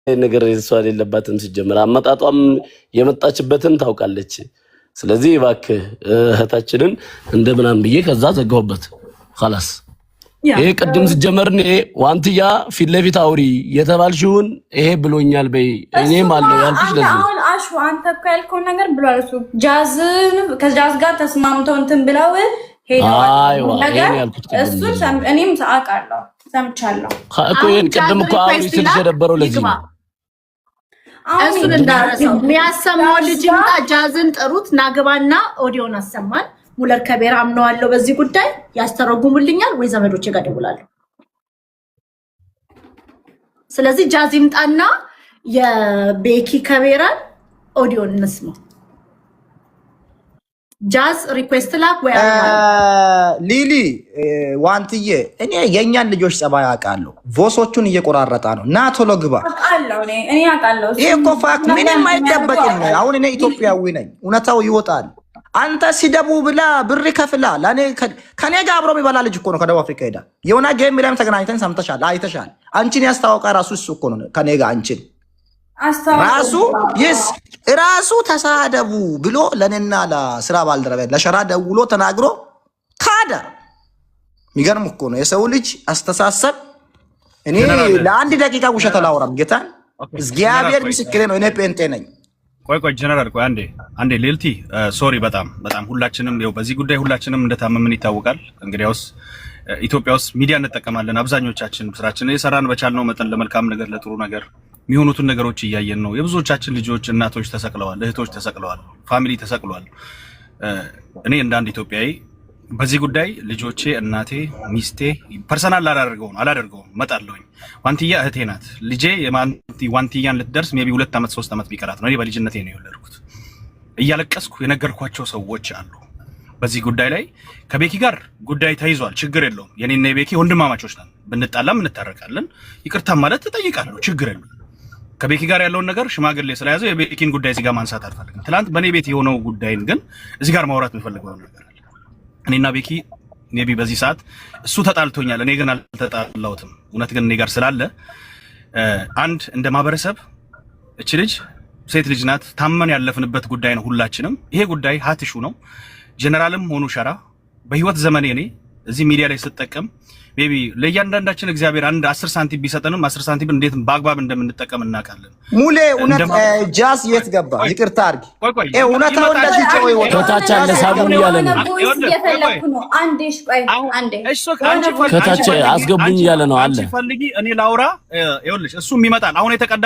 ነገር እሷ የሌለባትን ሲጀምር አመጣጧም የመጣችበትን ታውቃለች። ስለዚህ እባክህ እህታችንን እንደምናም ብዬ ከዛ ዘጋውበት خلاص። ይሄ ቅድም ሲጀመርን ይሄ ዋንትያ ፊት ለፊት አውሪ የተባልሽውን ይሄ ብሎኛል በይ እኔም አለው ያልኩሽ ለዚህ አሁን አሹ አንተ እኮ ያልከው ነገር ብሏል እሱ ጃዝን ከጃዝ ጋር ተስማምተው እንትን ብለው ሄደዋል ነገር እሱ እኔም አውቃለሁ ሰምቻለሁ እኮ ይሄን ቅድም እኮ አውሪ ስልሽ የነበረው ለዚህ ነው። እሱን እንዳረሰው የሚያሰማው ልጅ ይምጣ ጃዝን ጥሩት ናገባና ኦዲዮን አሰማን ሙለር ከቤራ አምነዋለሁ በዚህ ጉዳይ ያስተረጉሙልኛል ወይ ዘመዶቼ ጋር ደውላለሁ። ስለዚህ ጃዝ ይምጣና የቤኪ ከቤራን ኦዲዮን እንስማ። ጃዝ ሪኩዌስት ላክ ወይ ሊሊ ዋንትዬ እኔ የኛን ልጆች ጸባይ አውቃለሁ። ቮሶቹን እየቆራረጣ ነው እና ቶሎ ግባ አውቃለሁ እኔ አውቃለሁ። ይሄ እኮ ፋክት ምንም አይደበቅም። አሁን እኔ ኢትዮጵያዊ ነኝ እውነታው ይወጣል። አንተ ሲደቡ ብላ ብር ከፍላል። እኔ ከኔ ጋር አብሮ የሚበላ ልጅ እኮ ነው ከደቡብ አፍሪካ ሄዳ የሆነ ጌም ላይ ተገናኝተን ሰምተሻል አይተሻል። አንቺን ያስተዋወቀ ራሱ እሱ እኮ ነው ከኔ ጋር አንቺን ራሱ ይስ ራሱ ተሳደቡ ብሎ ለኔና ለስራ ባልደረበ ለሸራ ደውሎ ተናግሮ ካዳ። የሚገርም እኮ ነው የሰው ልጅ አስተሳሰብ። እኔ ለአንድ ደቂቃ ውሸት አላወራም። ጌታ እግዚአብሔር ምስክሬ ነው። እኔ ጴንጤ ነኝ። ቆይ ጀነራል ቆይ አንዴ ሌልቲ ሶሪ በጣም ሁላችንም ያው በዚህ ጉዳይ ሁላችንም እንደታመምን ይታወቃል። እንግዲያውስ ኢትዮጵያ ውስጥ ሚዲያ እንጠቀማለን። አብዛኞቻችን ስራችንን የሰራን በቻልነው መጠን ለመልካም ነገር ለጥሩ ነገር የሚሆኑትን ነገሮች እያየን ነው። የብዙዎቻችን ልጆች እናቶች ተሰቅለዋል፣ እህቶች ተሰቅለዋል፣ ፋሚሊ ተሰቅለዋል። እኔ እንደ አንድ ኢትዮጵያዊ በዚህ ጉዳይ ልጆቼ፣ እናቴ፣ ሚስቴ ፐርሰናል አላደርገውም መጣለሁኝ። ዋንትያ እህቴ ናት። ልጄ ዋንትያን ልትደርስ ሜቢ 2 ዓመት 3 ዓመት ቢቀራት ነው። እኔ በልጅነቴ ነው የወለድኩት። እያለቀስኩ የነገርኳቸው ሰዎች አሉ። በዚህ ጉዳይ ላይ ከቤኪ ጋር ጉዳይ ተይዟል፣ ችግር የለውም። የኔና የቤኪ ወንድማማቾች ነን። ብንጣላም እንታረቃለን። ይቅርታ ማለት እጠይቃለሁ፣ ችግር የለውም። ከቤኪ ጋር ያለውን ነገር ሽማግሌ ስለያዘው የቤኪን ጉዳይ እዚህ ጋር ማንሳት አልፈልግም። ትናንት በእኔ ቤት የሆነው ጉዳይን ግን እዚህ ጋር ማውራት የምፈልገው ነገር አለ። እኔና ቤኪ ሜቢ በዚህ ሰዓት እሱ ተጣልቶኛል፣ እኔ ግን አልተጣላሁትም። እውነት ግን እኔ ጋር ስላለ አንድ እንደ ማህበረሰብ እቺ ልጅ ሴት ልጅ ናት፣ ታመን ያለፍንበት ጉዳይ ነው። ሁላችንም ይሄ ጉዳይ ሀትሹ ነው። ጀነራልም ሆኑ ሸራ በህይወት ዘመኔ እኔ እዚህ ሚዲያ ላይ ስጠቀም ሜቢ ለእያንዳንዳችን እግዚአብሔር አንድ 10 ሳንቲም ቢሰጠንም 10 ሳንቲም እንዴት በአግባብ እንደምንጠቀም እናውቃለን። ሙሌ እውነት ጃስ የት ገባ? ይቅርታ አድርጊ። እውነታው እንደዚህ ጮይ ወጣ ከታች አለ ሳቡን እያለ ነው። ከታች አስገቡኝ እያለ ነው አለ። ፈልጊ እኔ ላውራ ይኸውልሽ እሱም ይመጣል። አሁን የተቀዳ